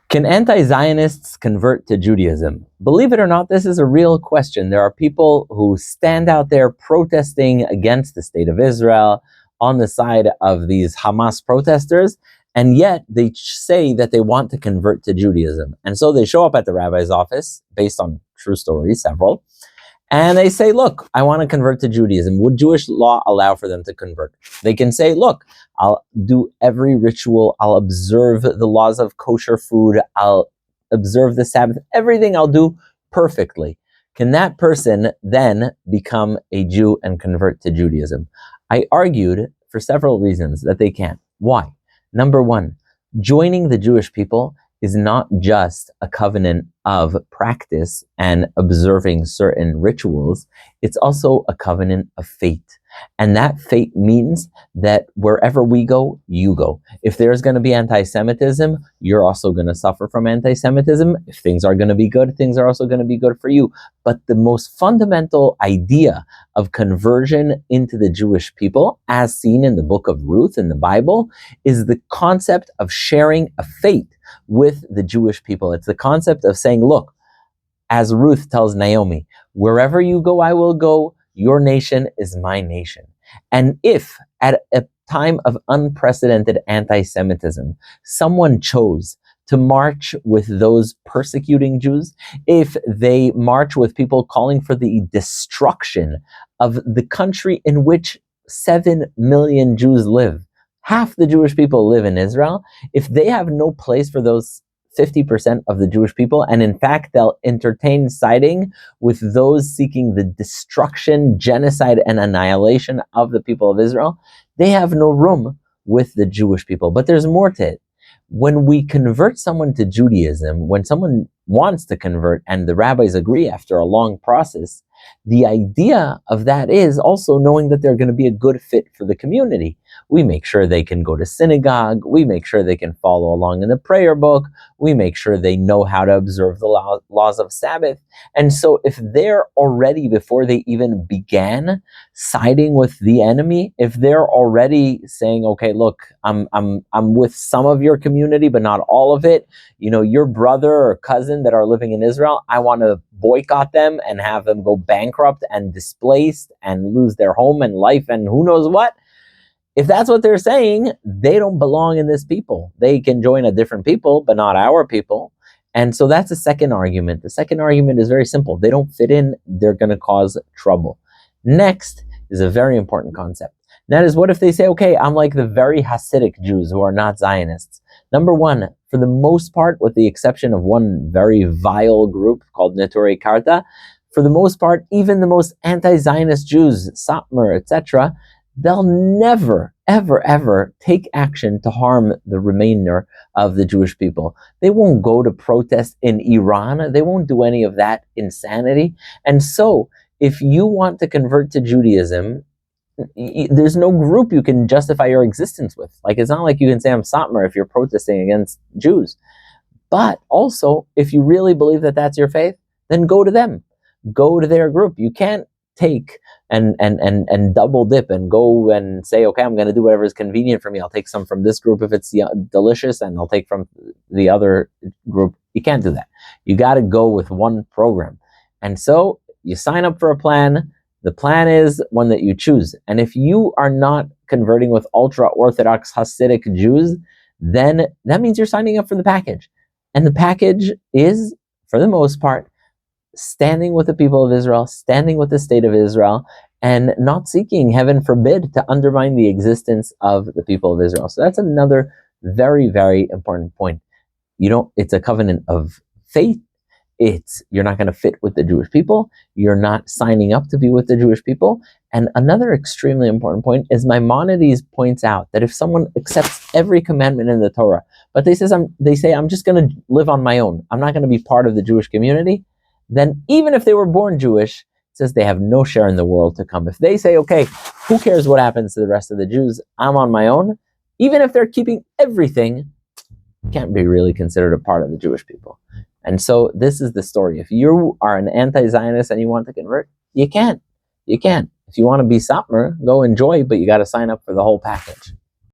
Can anti-Zionists convert to Judaism? Believe it or not, this is a real question. There are people who stand out there protesting against the state of Israel on the side of these Hamas protesters, and yet they say that they want to convert to Judaism. And so they show up at the rabbi's office, based on true stories, several, and they say, look, I want to convert to Judaism. Would Jewish law allow for them to convert? They can say, look, I'll do every ritual. I'll observe the laws of kosher food. I'll observe the Sabbath. Everything I'll do perfectly. Can that person then become a Jew and convert to Judaism? I argued for several reasons that they can't. Why? Number one, joining the Jewish people is not just a covenant of practice and observing certain rituals, it's also a covenant of fate. And that fate means that wherever we go, you go. If there's going to be anti-Semitism, you're also going to suffer from anti-Semitism. If things are going to be good, things are also going to be good for you. But the most fundamental idea of conversion into the Jewish people, as seen in the book of Ruth in the Bible, is the concept of sharing a fate with the Jewish people. It's the concept of saying, look, as Ruth tells Naomi, wherever you go, I will go. Your nation is my nation. And if at a time of unprecedented anti-Semitism, someone chose to march with those persecuting Jews, if they march with people calling for the destruction of the country in which 7 million Jews live, half the Jewish people live in Israel, if they have no place for those 50% of the Jewish people, and in fact, they'll entertain siding with those seeking the destruction, genocide, and annihilation of the people of Israel, they have no room with the Jewish people. But there's more to it. When we convert someone to Judaism, when someone wants to convert and the rabbis agree after a long process, the idea of that is also knowing that they're going to be a good fit for the community. We make sure they can go to synagogue. We make sure they can follow along in the prayer book. We make sure they know how to observe the laws of Sabbath. And so if they're already, before they even began, siding with the enemy, if they're already saying, okay, look, I'm with some of your community, but not all of it. You know, your brother or cousin that are living in Israel, I want to boycott them and have them go bankrupt and displaced and lose their home and life and who knows what. If that's what they're saying, they don't belong in this people. They can join a different people, but not our people. And so that's the second argument. The second argument is very simple. They don't fit in. They're going to cause trouble. Next is a very important concept. That is, what if they say, okay, I'm like the very Hasidic Jews who are not Zionists. Number one, for the most part, with the exception of one very vile group called Neturei Karta, for the most part, even the most anti-Zionist Jews, Satmar, etc., they'll never, ever, ever take action to harm the remainder of the Jewish people. They won't go to protest in Iran. They won't do any of that insanity. And so, if you want to convert to Judaism, there's no group you can justify your existence with. Like, it's not like you can say I'm Satmar if you're protesting against Jews. But also, if you really believe that that's your faith, then go to them. Go to their group. You can't take and double dip and go and say, okay, I'm going to do whatever is convenient for me. I'll take some from this group if it's delicious, and I'll take from the other group. You can't do that. You got to go with one program. And so you sign up for a plan. The plan is one that you choose. And if you are not converting with ultra-Orthodox Hasidic Jews, then that means you're signing up for the package. And the package is, for the most part, standing with the people of Israel, standing with the state of Israel, and not seeking, heaven forbid, to undermine the existence of the people of Israel. So that's another very, very important point. It's a covenant of faith. You're not going to fit with the Jewish people. You're not signing up to be with the Jewish people. And another extremely important point is Maimonides points out that if someone accepts every commandment in the Torah, but they say, I'm just going to live on my own, I'm not going to be part of the Jewish community, then even if they were born Jewish, it says they have no share in the world to come. If they say, okay, who cares what happens to the rest of the Jews? I'm on my own. Even if they're keeping everything, can't be really considered a part of the Jewish people. And so this is the story. If you are an anti-Zionist and you want to convert, you can't. You can't. If you want to be Satmar, go enjoy, but you got to sign up for the whole package.